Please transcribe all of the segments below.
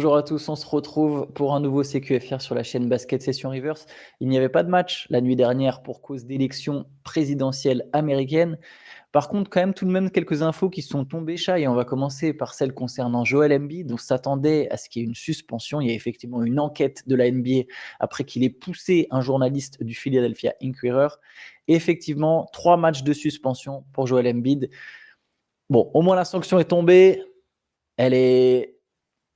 Bonjour à tous, on se retrouve pour un nouveau CQFR sur la chaîne Basket Session Rivers. Il n'y avait pas de match la nuit dernière pour cause d'élections présidentielles américaines. Par contre, quand même tout de même quelques infos qui sont tombées, Chat, et on va commencer par celle concernant Joel Embiid, dont s'attendait à ce qu'il y ait une suspension. Il y a effectivement une enquête de la NBA après qu'il ait poussé un journaliste du Philadelphia Inquirer. Et effectivement, 3 matchs de suspension pour Joel Embiid. Bon, au moins la sanction est tombée.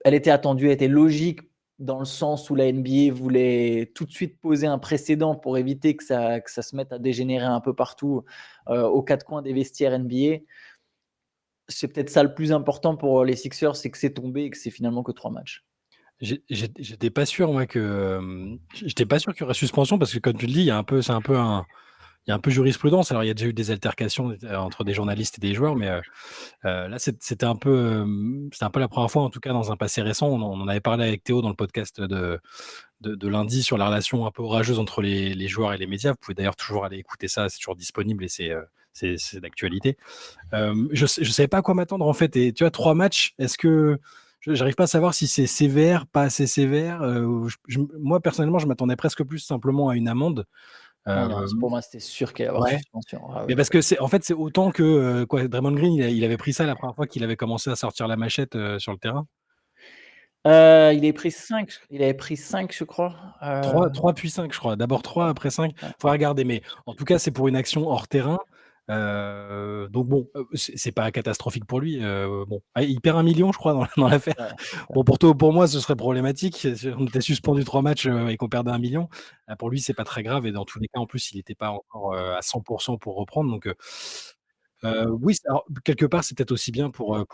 Elle était attendue, elle était logique dans le sens où la NBA voulait tout de suite poser un précédent pour éviter que ça se mette à dégénérer un peu partout aux quatre coins des vestiaires NBA. C'est peut-être ça le plus important pour les Sixers, c'est que c'est tombé et que c'est finalement que 3 matchs. J'étais pas sûr, moi, j'étais pas sûr qu'il y aurait suspension parce que, comme tu le dis, il y a un peu jurisprudence. Alors, il y a déjà eu des altercations entre des journalistes et des joueurs, mais là, c'était un peu la première fois, en tout cas, dans un passé récent. On en avait parlé avec Théo dans le podcast de lundi sur la relation un peu orageuse entre les joueurs et les médias. Vous pouvez d'ailleurs toujours aller écouter ça, c'est toujours disponible et c'est d'actualité. Je savais pas à quoi m'attendre, en fait. Et tu vois, 3 matchs, est-ce que j'arrive pas à savoir si c'est sévère, pas assez sévère. Moi, personnellement, je m'attendais presque plus simplement à une amende. Ah non, Euh, pour moi, c'était sûr qu'il allait y avoir ouais. suspension. Ah Mais ouais. parce que en fait, c'est autant que Draymond Green, il avait pris ça la première fois qu'il avait commencé à sortir la machette sur le terrain. Il avait pris 5, je crois. 3 puis 5, je crois. D'abord 3, après 5. Ouais. Faut regarder, mais en tout cas, c'est pour une action hors terrain. Donc bon, c'est pas catastrophique pour lui. Bon, il perd 1 million, je crois, dans l'affaire. Ouais. Bon, pour moi, ce serait problématique. Si on était suspendu 3 matchs et qu'on perdait 1 million, pour lui, c'est pas très grave. Et dans tous les cas, en plus, il n'était pas encore à 100% pour reprendre. Donc, oui, alors, quelque part, c'est peut-être aussi bien pour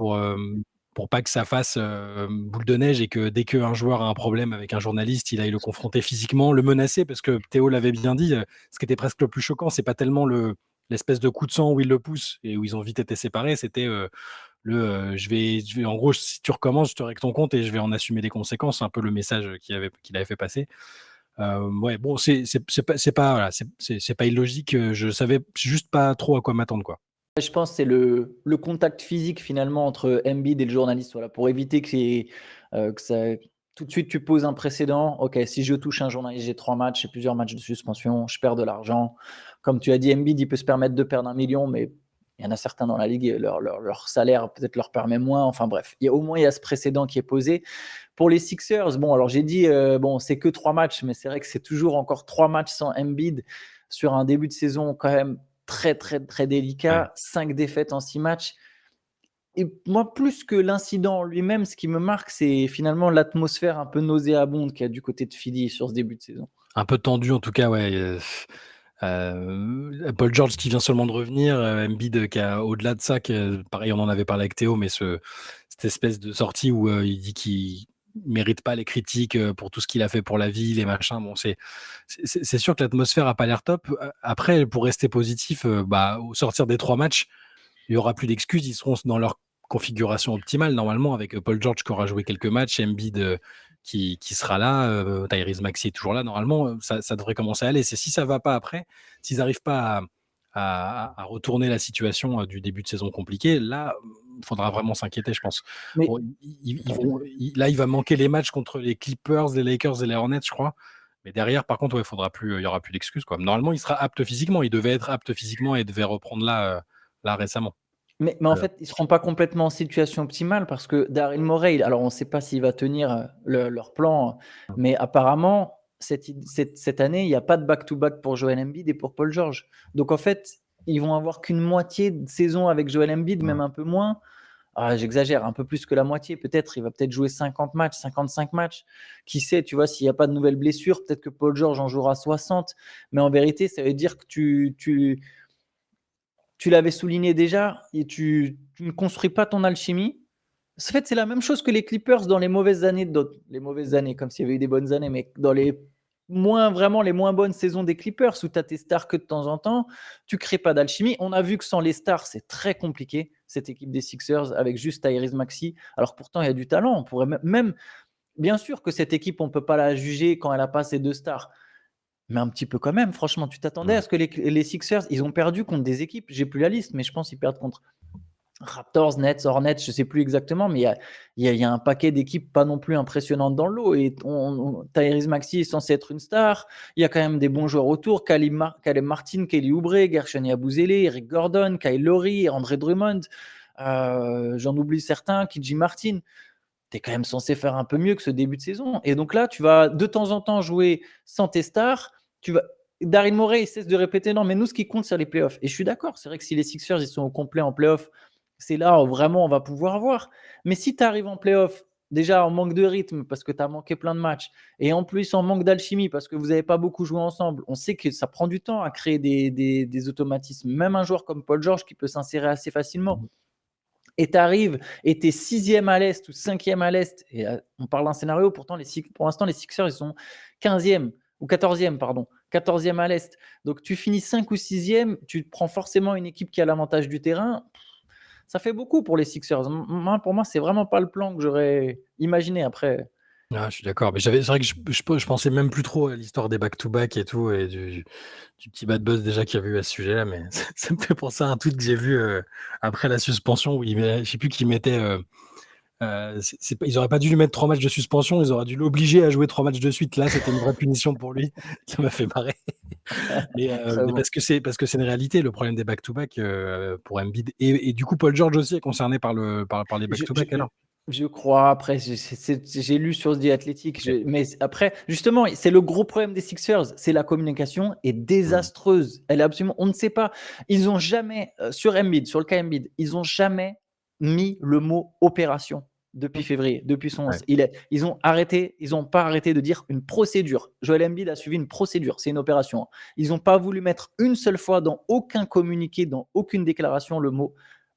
pas que ça fasse boule de neige et que dès qu'un joueur a un problème avec un journaliste, il aille le confronter physiquement, le menacer, parce que Théo l'avait bien dit, ce qui était presque le plus choquant, c'est pas tellement l'espèce de coup de sang où il le pousse et où ils ont vite été séparés, c'était en gros, si tu recommences, je te règle ton compte et je vais en assumer les conséquences, c'est un peu le message qu'il avait fait passer. Ouais, bon, voilà, c'est pas illogique, je savais juste pas trop à quoi m'attendre, quoi. Je pense que c'est le contact physique finalement entre Embiid et le journaliste, voilà, pour éviter que ça tout de suite tu poses un précédent. OK, si je touche un journaliste, j'ai 3 matchs, j'ai plusieurs matchs de suspension, je perds de l'argent. Comme tu as dit, Embiid, il peut se permettre de perdre 1 million, mais il y en a certains dans la ligue, leur salaire peut-être leur permet moins. Enfin bref, au moins il y a ce précédent qui est posé. Pour les Sixers, bon alors j'ai dit, bon c'est que 3 matchs, mais c'est vrai que c'est toujours encore 3 matchs sans Embiid sur un début de saison quand même très, très, très Ouais. délicat. 5 défaites en 6 matchs. Et moi, plus que l'incident lui-même, ce qui me marque, c'est finalement l'atmosphère un peu nauséabonde qu'il y a du côté de Philly sur ce début de saison. Un peu tendu en tout cas, ouais, Paul George qui vient seulement de revenir, Embiid qui a au-delà de ça, pareil, on en avait parlé avec Théo, mais cette espèce de sortie où il dit qu'il mérite pas les critiques pour tout ce qu'il a fait pour la ville et machin. Bon, c'est sûr que l'atmosphère a pas l'air top. Après, pour rester positif, au sortir des 3 matchs, il y aura plus d'excuses. Ils seront dans leur configuration optimale normalement avec Paul George qui aura joué quelques matchs, Embiid qui sera là, Tyrese Maxey est toujours là. Normalement, ça devrait commencer à aller. C'est si ça va pas après, s'ils n'arrivent pas à retourner la situation du début de saison compliqué, là, il faudra vraiment s'inquiéter, je pense. Mais Bon, là, il va manquer les matchs contre les Clippers, les Lakers et les Hornets, je crois. Mais derrière, par contre, ouais, il y aura plus d'excuses, quoi. Normalement, il sera apte physiquement. Il devait être apte physiquement et devait reprendre là récemment. mais en fait, ils ne seront pas complètement en situation optimale parce que Daryl Morey, alors on ne sait pas s'il va tenir leur plan, mais apparemment, cette année, il n'y a pas de back-to-back pour Joel Embiid et pour Paul George. Donc en fait, ils vont avoir qu'une moitié de saison avec Joel Embiid, même un peu moins. Ah, j'exagère, un peu plus que la moitié, peut-être. Il va peut-être jouer 50 matchs, 55 matchs. Qui sait, tu vois, s'il n'y a pas de nouvelles blessures, peut-être que Paul George en jouera 60. Mais en vérité, ça veut dire que tu l'avais souligné déjà, et tu ne construis pas ton alchimie. En fait, c'est la même chose que les Clippers dans les mauvaises années, les mauvaises années, comme s'il y avait eu des bonnes années, mais dans vraiment les moins bonnes saisons des Clippers, où tu as tes stars que de temps en temps, tu crées pas d'alchimie. On a vu que sans les stars, c'est très compliqué, cette équipe des Sixers, avec juste Tyrese Maxey. Alors pourtant, il y a du talent. On pourrait même, bien sûr que cette équipe, on ne peut pas la juger quand elle a pas ses 2 stars. Mais un petit peu quand même, franchement, tu t'attendais Mm. à ce que les Sixers, ils ont perdu contre des équipes, j'ai plus la liste, mais je pense qu'ils perdent contre Raptors, Nets, Hornets, je ne sais plus exactement, mais il y a un paquet d'équipes pas non plus impressionnantes dans le lot. Et Tyrese Maxey est censé être une star. Il y a quand même des bons joueurs autour. Caleb Martin, Kelly Oubre, Gershon Yabusele, Eric Gordon, Kyle Lowry, André Drummond. J'en oublie certains, KJ Martin. Tu es quand même censé faire un peu mieux que ce début de saison. Et donc là, tu vas de temps en temps jouer sans tes stars. Daryl Morey, il cesse de répéter non, mais nous, ce qui compte, c'est les playoffs. Et je suis d'accord, c'est vrai que si les Sixers ils sont au complet en playoffs, c'est là où vraiment on va pouvoir voir. Mais si tu arrives en playoffs, déjà en manque de rythme parce que tu as manqué plein de matchs, et en plus en manque d'alchimie parce que vous n'avez pas beaucoup joué ensemble, on sait que ça prend du temps à créer des automatismes. Même un joueur comme Paul George qui peut s'insérer assez facilement. Et tu arrives et tu es 6e à l'Est ou 5e à l'Est, et on parle d'un scénario, pourtant pour l'instant les Sixers ils sont 15e ou 14e, pardon, 14e à l'Est. Donc tu finis 5 ou 6e, tu prends forcément une équipe qui a l'avantage du terrain. Ça fait beaucoup pour les Sixers. Pour moi, c'est vraiment pas le plan que j'aurais imaginé après. Ah, je suis d'accord. Mais c'est vrai que je pensais même plus trop à l'histoire des back-to-back et tout, et du petit bad buzz déjà qu'il y avait eu à ce sujet-là. Mais ça me fait penser à un tweet que j'ai vu après la suspension où je sais plus qui mettait. Ils auraient pas dû lui mettre 3 matchs de suspension, ils auraient dû l'obliger à jouer 3 matchs de suite. Là, c'était une vraie punition pour lui. Ça m'a fait marrer. Très Mais bon. parce que c'est une réalité, le problème des back-to-back pour Embiid. Et du coup, Paul George aussi est concerné par les Je, je, back-to-back alors. je crois, après, j'ai lu sur The Athletic, mais après, justement, c'est le gros problème des Sixers, c'est la communication est désastreuse. Elle est absolument, on ne sait pas. Ils ont jamais, sur Embiid, sur le cas Embiid, ils ont jamais mis le mot opération depuis février, depuis son 11. Ouais. Ils ont pas arrêté de dire une procédure. Joel Embiid a suivi une procédure, c'est une opération. Ils n'ont pas voulu mettre une seule fois dans aucun communiqué, dans aucune déclaration, le mot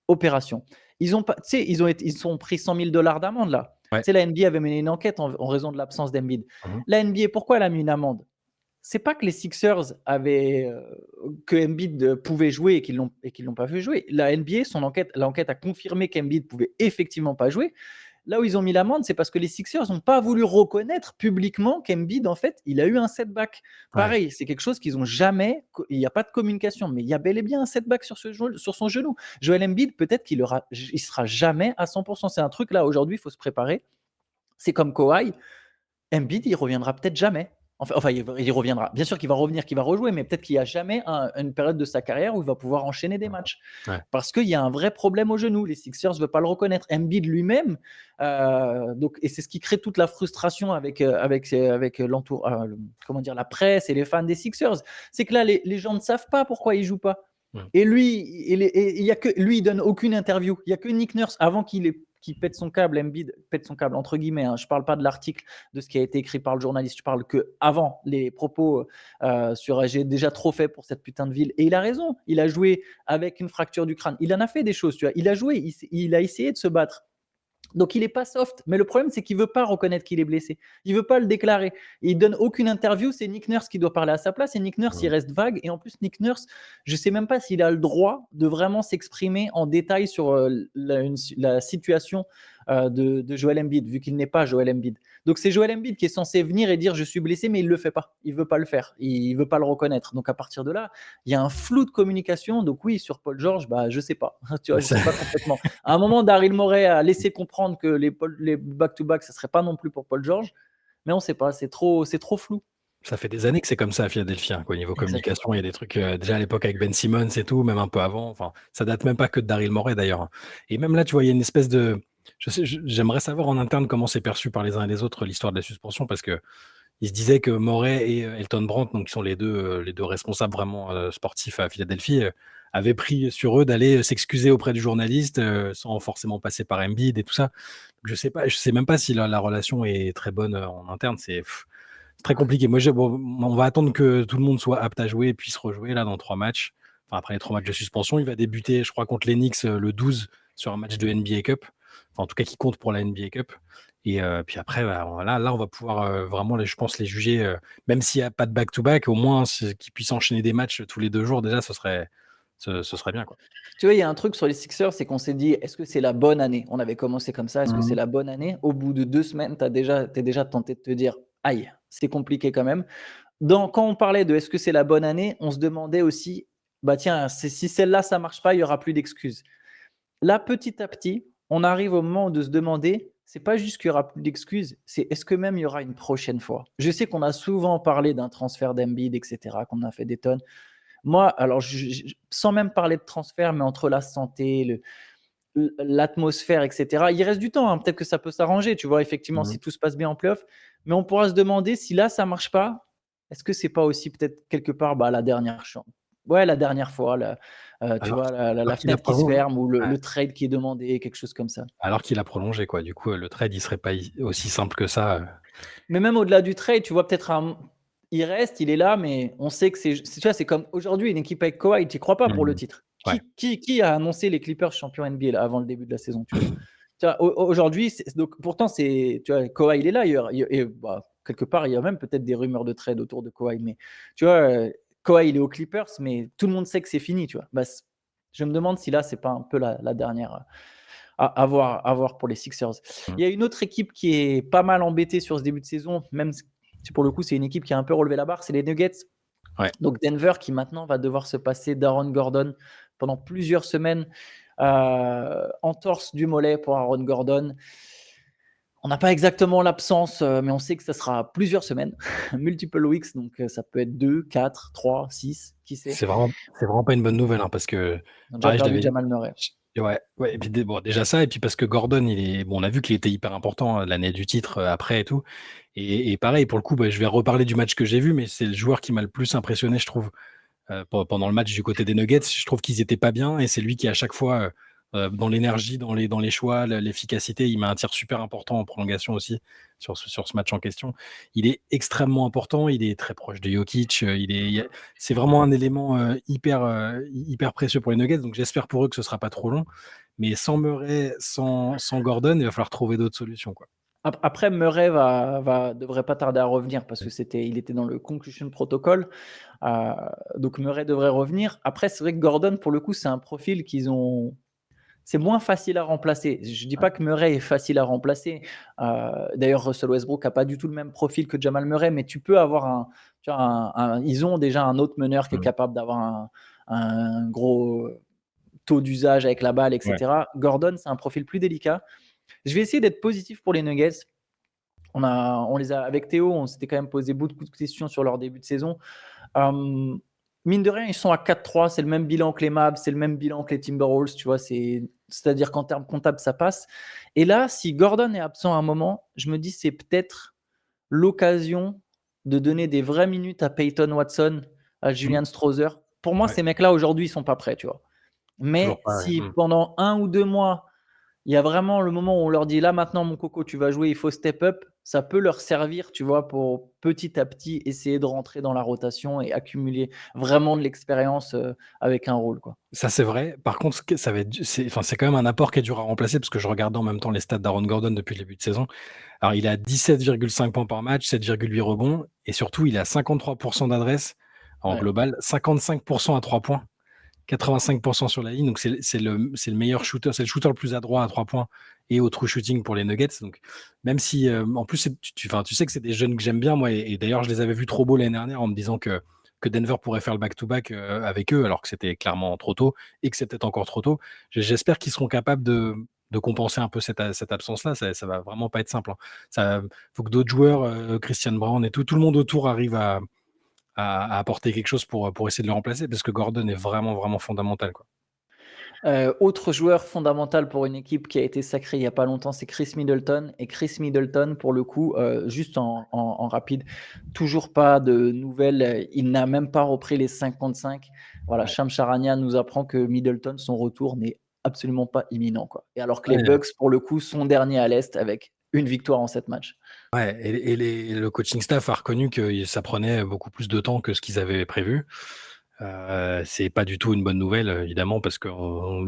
opération. Ils ont pas, ils sont pris $100 000 d'amende là. Ouais. La NBA avait mené une enquête en raison de l'absence d'Embiid. Mhm. La NBA, pourquoi elle a mis une amende? C'est pas que les Sixers avaient que Embiid pouvait jouer et qu'ils l'ont pas fait jouer. La NBA, l'enquête a confirmé qu'Embiid pouvait effectivement pas jouer. Là où ils ont mis l'amende, c'est parce que les Sixers n'ont pas voulu reconnaître publiquement qu'Embiid, en fait, il a eu un setback. Ouais. Pareil, c'est quelque chose qu'ils n'ont jamais. Il n'y a pas de communication, mais il y a bel et bien un setback sur son genou. Joel Embiid, peut-être qu'il sera jamais à 100%. C'est un truc là, aujourd'hui, il faut se préparer. C'est comme Kawhi. Embiid, il reviendra peut-être jamais. Enfin, il reviendra. Bien sûr qu'il va revenir, qu'il va rejouer, mais peut-être qu'il n'y a jamais une période de sa carrière où il va pouvoir enchaîner des matchs. Ouais. Parce qu'il y a un vrai problème au genou. Les Sixers ne veulent pas le reconnaître. Embiid lui-même, et c'est ce qui crée toute la frustration avec comment dire, la presse et les fans des Sixers. C'est que là, les gens ne savent pas pourquoi il ne joue pas. Et lui, il donne aucune interview. Il n'y a que Nick Nurse, avant qu'il pète son câble, Embiid pète son câble, entre guillemets. Je ne parle pas de l'article, de ce qui a été écrit par le journaliste. Je parle que avant les propos sur j'ai déjà trop fait pour cette putain de ville. Et il a raison. Il a joué avec une fracture du crâne. Il en a fait des choses, tu vois. Il a joué. Il a essayé de se battre. Donc il n'est pas soft, mais le problème c'est qu'il ne veut pas reconnaître qu'il est blessé. Il ne veut pas le déclarer. Il ne donne aucune interview, c'est Nick Nurse qui doit parler à sa place, et Nick Nurse il reste vague, et en plus Nick Nurse, je ne sais même pas s'il a le droit de vraiment s'exprimer en détail sur la situation de Joel Embiid, vu qu'il n'est pas Joel Embiid. Donc c'est Joel Embiid qui est censé venir et dire je suis blessé, mais il ne le fait pas. Il ne veut pas le faire. Il ne veut pas le reconnaître. Donc à partir de là, il y a un flou de communication. Donc oui, sur Paul George, je ne sais pas. Tu vois, je ne sais pas complètement. À un moment, Daryl Morey a laissé comprendre que les back-to-back, ce ne serait pas non plus pour Paul George. Mais on ne sait pas. C'est trop flou. Ça fait des années que c'est comme ça à Philadelphie, au niveau Exactement. communication. Il y a des trucs, déjà à l'époque avec Ben Simmons et tout, même un peu avant. Enfin, ça date même pas que de Daryl Morey d'ailleurs. Et même là, tu vois, il y a une espèce de. J'aimerais savoir en interne comment c'est perçu par les uns et les autres l'histoire de la suspension, parce que il se disait que Morey et Elton Brand, donc qui sont les deux responsables vraiment sportifs à Philadelphie, avaient pris sur eux d'aller s'excuser auprès du journaliste sans forcément passer par Embiid et tout ça. Donc, je sais même pas si la relation est très bonne en interne. C'est très compliqué. Moi, on va attendre que tout le monde soit apte à jouer et puisse rejouer là dans 3 matchs. Enfin, après les 3 matchs de suspension, il va débuter, je crois, contre les Knicks le 12 sur un match de NBA Cup. Enfin, en tout cas, qui compte pour la NBA Cup. Et puis après, là, on va pouvoir vraiment, je pense, les juger, même s'il n'y a pas de back-to-back, au moins qu'ils puissent enchaîner des matchs tous les 2 jours, déjà, ce serait bien, quoi. Tu vois, il y a un truc sur les Sixers, c'est qu'on s'est dit, est-ce que c'est la bonne année? On avait commencé comme ça, est-ce que c'est la bonne année? Au bout de 2 semaines, t'es déjà tenté de te dire, aïe, c'est compliqué quand même. Quand on parlait de est-ce que c'est la bonne année, on se demandait aussi, bah tiens, si celle-là, ça marche pas, il y aura plus d'excuses. là, petit à petit, on arrive au moment de se demander, c'est pas juste qu'il y aura plus d'excuses, c'est est-ce que même il y aura une prochaine fois? Je sais qu'on a souvent parlé d'un transfert d'Embiid et cetera, qu'on en a fait des tonnes. Moi, alors sans même parler de transfert, mais entre la santé, l'atmosphère et cetera, il reste du temps, hein, peut-être que ça peut s'arranger, tu vois? Effectivement, Mmh. si tout se passe bien en playoff, mais on pourra se demander si là, ça marche pas, est-ce que c'est pas aussi peut-être quelque part, la dernière chance? Ouais, la dernière fois, tu Alors vois, alors la qu'il a fenêtre qui se prolongé, ferme ou ouais, le trade qui est demandé, quelque chose comme ça. alors qu'il a prolongé quoi. Du coup, le trade, il serait pas aussi simple que ça. Mais même au-delà du trade, tu vois, peut-être il reste, il est là, mais on sait que tu vois, c'est comme aujourd'hui une équipe avec Kawhi, tu y crois pas pour le Mmh. titre. Ouais. Qui a annoncé les Clippers champions NBA là, avant le début de la saison, tu vois? Tu vois, aujourd'hui, donc pourtant tu vois, Kawhi il est là, et quelque part, il y a même peut-être des rumeurs de trade autour de Kawhi, mais tu vois, Kawhi il est aux Clippers, mais tout le monde sait que c'est fini, tu vois? Je me demande si là, c'est pas un peu la dernière, à voir pour les Sixers. Mmh. Il y a une autre équipe qui est pas mal embêtée sur ce début de saison, même si pour le coup, c'est une équipe qui a un peu relevé la barre, c'est les Nuggets. Ouais. Donc Denver qui maintenant va devoir se passer d'Aaron Gordon pendant plusieurs semaines, entorse du mollet pour Aaron Gordon. On n'a pas exactement l'absence, mais on sait que ça sera plusieurs semaines, multiple weeks, donc ça peut être 2, 4, 3, 6, qui sait? C'est vraiment pas une bonne nouvelle, hein, parce que On a déjà pareil, je perdu l'avais Jamal Murray. ouais, ouais et puis bon, déjà ça et puis parce que Gordon, on a vu qu'il était hyper important, l'année du titre, après et tout et pareil pour le coup, je vais reparler du match que j'ai vu, mais c'est le joueur qui m'a le plus impressionné, je trouve, pendant le match du côté des Nuggets. Je trouve qu'ils étaient pas bien et c'est lui qui à chaque fois, dans l'énergie, dans les choix, l'efficacité, il met un tir super important en prolongation aussi sur ce match en question. Il est extrêmement important, il est très proche de Jokic, c'est vraiment un élément, hyper précieux pour les Nuggets, donc j'espère pour eux que ce sera pas trop long, mais sans Murray, sans Gordon, il va falloir trouver d'autres solutions, quoi. Après Murray devrait pas tarder à revenir parce que il était dans le concussion protocol, heu, donc Murray devrait revenir. Après, c'est vrai que Gordon, pour le coup, c'est un profil c'est moins facile à remplacer. Je dis Ouais. pas que Murray est facile à remplacer, d'ailleurs Russell Westbrook a pas du tout le même profil que Jamal Murray, mais tu peux avoir tu vois, ils ont déjà un autre meneur qui est Mmh. capable d'avoir un gros taux d'usage avec la balle et Ouais. cetera. Gordon, c'est un profil plus délicat. Je vais essayer d'être positif pour les Nuggets. On les a avec Théo, on s'était quand même posé beaucoup de questions sur leur début de saison. Hem, Mine de rien, ils sont à 4-3, c'est le même bilan que les Mavs, c'est le même bilan que les Timberwolves, tu vois? C'est-à-dire qu'en termes comptables, ça passe. Et là, si Gordon est absent à un moment, je me dis: «C'est peut-être l'occasion de donner des vraies minutes à Peyton Watson, à Mmh. Julian Strawther». Pour moi, Ouais. ces mecs-là, aujourd'hui, ils sont pas prêts, tu vois? Toujours Mais pas, ouais. si Mmh. pendant 1 ou 2 mois, il y a vraiment le moment où on leur dit: «Là, maintenant, mon coco, tu vas jouer, il faut step up». Ça peut leur servir, tu vois, pour petit à petit essayer de rentrer dans la rotation et accumuler vraiment de l'expérience, avec un rôle, quoi. Ça, c'est vrai. Par contre, ce que ça va être du c'est quand même un apport qui est dur à remplacer parce que je regardais en même temps les stats d'Aaron Gordon depuis le début de saison. Alors, il est à 17,5 points par match, 7,8 rebonds et surtout, il est à 53 d'adresse en Ouais. global, 55 à 3 points, 85 sur la ligne. Donc, c'est le meilleur shooter, c'est le shooter le plus adroit à 3 points et au true shooting pour les Nuggets. Donc, même si, en plus, tu sais que c'est des jeunes que j'aime bien, moi, et d'ailleurs, je les avais vus trop beaux l'année dernière en me disant que Denver pourrait faire le back-to-back avec eux, alors que c'était clairement trop tôt et que c'est peut-être encore trop tôt. J'espère qu'ils seront capables de compenser un peu cette absence-là. Ça va vraiment pas être simple, hein. Ça faut que d'autres joueurs, Christian Brown et tout le monde autour arrive à apporter quelque chose pour essayer de le remplacer parce que Gordon est vraiment, vraiment fondamental, quoi. Autre joueur fondamental pour une équipe qui a été sacrée il y a pas longtemps, c'est Chris Middleton. Et Chris Middleton, pour le coup, juste en rapide, toujours pas de nouvelles, il n'a même pas repris les 55. Voilà, Ouais. Shams Charania nous apprend que Middleton, son retour n'est absolument pas imminent, quoi. Et alors que les Ouais, Bucks, pour le coup, sont derniers à l'Est avec une victoire en 7 matchs. ouais et le coaching staff a reconnu que ça prenait beaucoup plus de temps que ce qu'ils avaient prévu. C'est pas du tout une bonne nouvelle, évidemment, parce que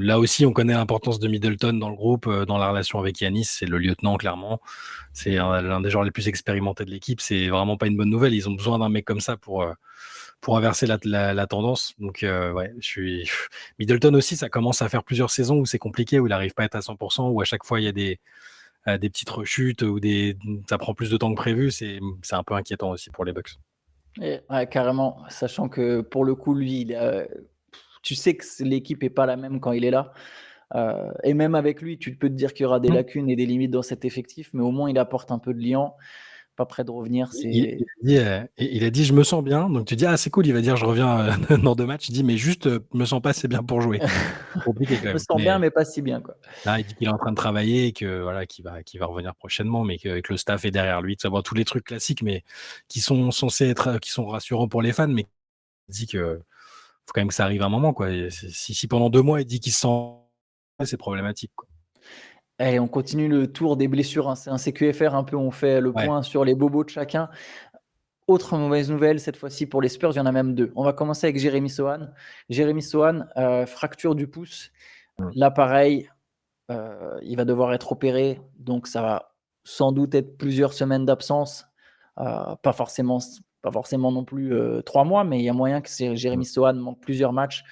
là aussi, on connaît l'importance de Middleton dans le groupe, dans la relation avec Giannis. C'est le lieutenant, clairement. C'est l'un des joueurs les plus expérimentés de l'équipe. C'est vraiment pas une bonne nouvelle. Ils ont besoin d'un mec comme ça pour inverser la tendance. Donc, ouais, Middleton aussi, ça commence à faire plusieurs saisons où c'est compliqué, où il n'arrive pas à être à 100%, où à chaque fois il y a des petites rechutes, ou ça prend plus de temps que prévu. C'est un peu inquiétant aussi pour les Bucks. Et ouais, carrément, sachant que pour le coup, lui, tu sais que l'équipe est pas la même quand il est là. Et même avec lui, tu peux te dire qu'il y aura des Mmh. lacunes et des limites dans cet effectif, mais au moins il apporte un peu de liant. Pas prêt de revenir, Il c'est a dit, il a dit: «Je me sens bien», donc tu dis: «Ah c'est cool», il va dire: «Je reviens, dans 2 matchs», il dit: «Mais juste, je me sens pas assez bien pour jouer». C'est compliqué quand je me même, sens bien, mais mais pas si bien, quoi. là, il dit qu'il est en train de travailler et que voilà, qu'il va revenir prochainement, mais que le staff est derrière lui, de savoir tous les trucs classiques, mais qui sont censés être, qui sont rassurants pour les fans, mais il dit que faut quand même que ça arrive à un moment, quoi. Et si pendant 2 mois il dit qu'il se sent, c'est problématique, quoi. Allez, on continue le tour des blessures, hein. C'est un CQFR un peu, on fait le Ouais. point sur les bobos de chacun. Autre mauvaise nouvelle, cette fois-ci pour les Spurs, il y en a même 2. On va commencer avec Jeremy Sohan. Jeremy Sohan, fracture du pouce. Mmh. Là, pareil, il va devoir être opéré, donc ça va sans doute être plusieurs semaines d'absence. Pas forcément non plus 3 mois, mais il y a moyen que Mmh. Jeremy Sohan manque plusieurs matchs.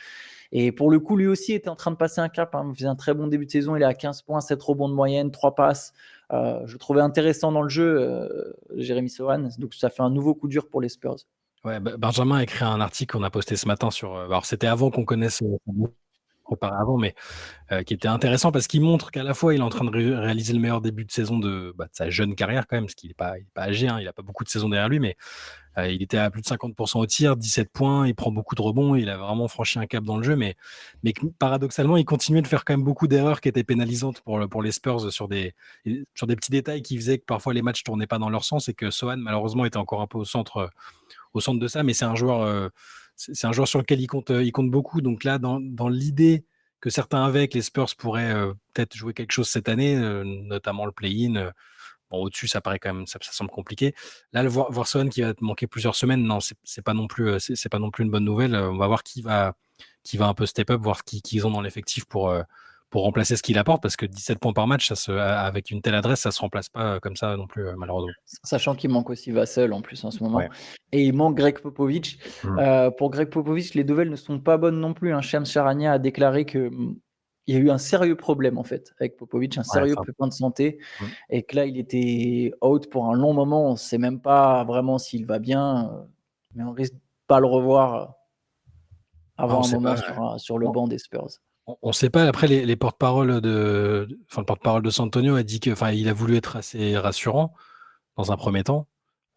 Et pour le coup, lui aussi était en train de passer un cap, hein. Il faisait un très bon début de saison. Il est à 15 points, 7 rebonds de moyenne, 3 passes. Je le trouvais intéressant dans le jeu, Jeremy Sohan. Donc ça fait un nouveau coup dur pour les Spurs. Ouais, Benjamin a écrit un article qu'on a posté ce matin sur, alors c'était avant qu'on connaisse, préparé avant, mais qui était intéressant parce qu'il montre qu'à la fois il est en train de réaliser le meilleur début de saison de sa jeune carrière quand même, parce qu'il est pas âgé, hein, il a pas beaucoup de saisons derrière lui, mais il était à plus de 50 au tir, 17 points, il prend beaucoup de rebonds, il a vraiment franchi un cap dans le jeu, mais que paradoxalement, il continuait de faire quand même beaucoup d'erreurs qui étaient pénalisantes pour les Spurs sur des petits détails qui faisaient que parfois les matchs tournaient pas dans leur sens et que Sohan malheureusement était encore un peu au centre de ça, mais c'est un joueur sur lequel il compte beaucoup. Donc là, dans l'idée que certains avaient que les Spurs pourraient peut-être jouer quelque chose cette année, notamment le play-in. Bon, au-dessus, ça paraît quand même, ça semble compliqué. Là, voir Son qui va te manquer plusieurs semaines, non, c'est pas non plus, c'est pas non plus une bonne nouvelle. On va voir qui va un peu step up, voir qui qu'ils ont dans l'effectif pour remplacer ce qu'il apporte, parce que 17 points par match, avec une telle adresse, ça se remplace pas comme ça non plus, malheureusement. Sachant qu'il manque aussi Vassell en plus en ce moment. Ouais. Et il manque Greg Popovich. Mmh. Pour Greg Popovich, les nouvelles ne sont pas bonnes non plus, hein. Shams Charania a déclaré que il y a eu un sérieux problème en fait avec Popovich, un Ouais, sérieux ça. pépin de santé, Mmh. et que là il était out pour un long moment. On ne sait même pas vraiment s'il va bien, mais on risque de pas le revoir Ah, on avant un sait moment pas. sur le banc des Spurs. On sait pas. Après, les porte-paroles enfin, le porte-parole de Santonio a dit que, enfin, il a voulu être assez rassurant dans un premier temps,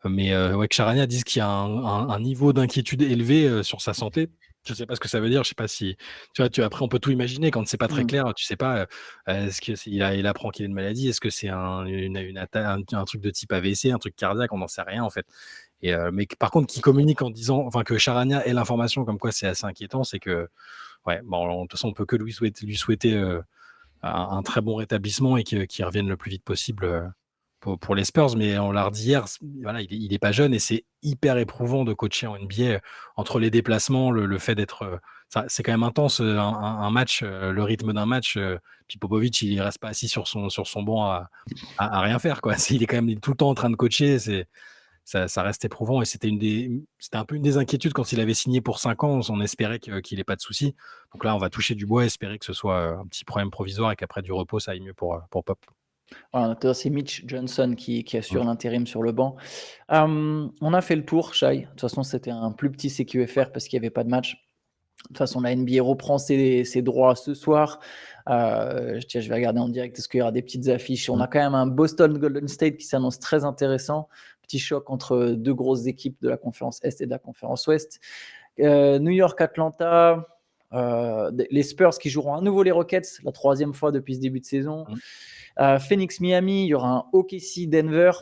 mais ouais, que Charania dise qu'il y a un niveau d'inquiétude élevé sur sa santé. Je sais pas ce que ça veut dire. Je sais pas si après on peut tout imaginer quand c'est pas très Mmh. clair. Tu sais pas, est-ce que il apprend qu'il a une maladie? Est-ce que c'est une attaque, un truc de type AVC, un truc cardiaque? On n'en sait rien en fait. Et mais par contre, qui communique en disant, enfin, que Charania ait l'information comme quoi c'est assez inquiétant, c'est que ouais, bon, de toute façon, on peut que lui souhaiter un très bon rétablissement et qu'il revienne le plus vite possible pour les Spurs. Mais on l'a redit hier, voilà, il est pas jeune et c'est hyper éprouvant de coacher en NBA entre les déplacements, le fait d'être. C'est quand même intense un match, le rythme d'un match. Puis Popovic, il reste pas assis sur son banc à rien faire, quoi. Il est quand même tout le temps en train de coacher. Ça reste éprouvant et c'était un peu une des inquiétudes quand il avait signé pour 5 ans. On espérait qu'il ait pas de soucis. Donc là, on va toucher du bois, espérer que ce soit un petit problème provisoire et qu'après du repos, ça aille mieux pour Pop. Voilà, notamment c'est Mitch Johnson qui Mmh. assure l'intérim sur le banc. On a fait le tour, Shai. De toute façon, c'était un plus petit CQFR parce qu'il n'y avait pas de match. De toute façon, la NBA reprend ses droits ce soir. Tiens, je vais regarder en direct, est-ce qu'il y aura des petites affiches. On Mmh. a quand même un Boston Golden State qui s'annonce très intéressant. Petit choc entre deux grosses équipes de la conférence Est et de la conférence Ouest. New York Atlanta, les Spurs qui joueront à nouveau les Rockets, la troisième fois depuis ce début de saison. Mmh. Phoenix Miami, il y aura un OKC Denver.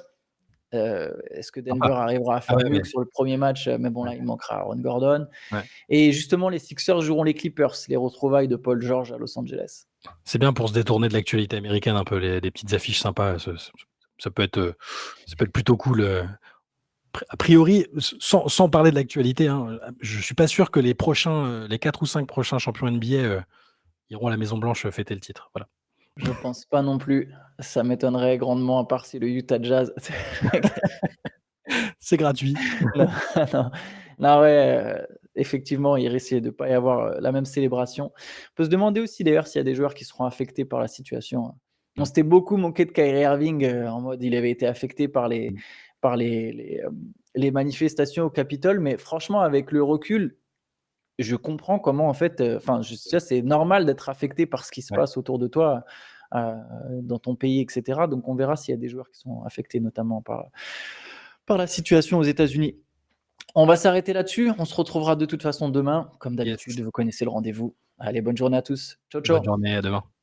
Est-ce que Sympa. Denver arrivera à Ah faire ouais, mieux mais que sur le premier match? Mais bon, ouais, là, il manquera Aaron Gordon. ouais. Et justement, les Sixers joueront les Clippers, les retrouvailles de Paul George à Los Angeles. C'est bien pour se détourner de l'actualité américaine un peu, des petites affiches sympas, ça peut être plutôt cool, a priori, sans parler de l'actualité, hein, je suis pas sûr que les 4 ou 5 prochains champions NBA, iront à la Maison Blanche fêter le titre. Voilà. Je pense pas non plus. Ça m'étonnerait grandement, à part si le Utah Jazz. C'est gratuit. Non, non. Non, ouais, effectivement, il risque de ne pas y avoir la même célébration. On peut se demander aussi d'ailleurs s'il y a des joueurs qui seront affectés par la situation, hein. On Mmh. s'était beaucoup moqué de Kyrie Irving, en mode il avait été affecté par les Mmh. par les, les, hem, les manifestations au Capitole, mais franchement avec le recul, je comprends comment en fait, enfin, c'est normal d'être affecté par ce qui se Ouais. passe autour de toi, heu, dans ton pays et cetera. Donc on verra s'il y a des joueurs qui sont affectés notamment par la situation aux États-Unis. On va s'arrêter là-dessus. On se retrouvera de toute façon demain. Comme Yes. d'habitude, vous connaissez le rendez-vous. Allez, bonne journée à tous. Ciao, Bonne ciao. journée, à demain.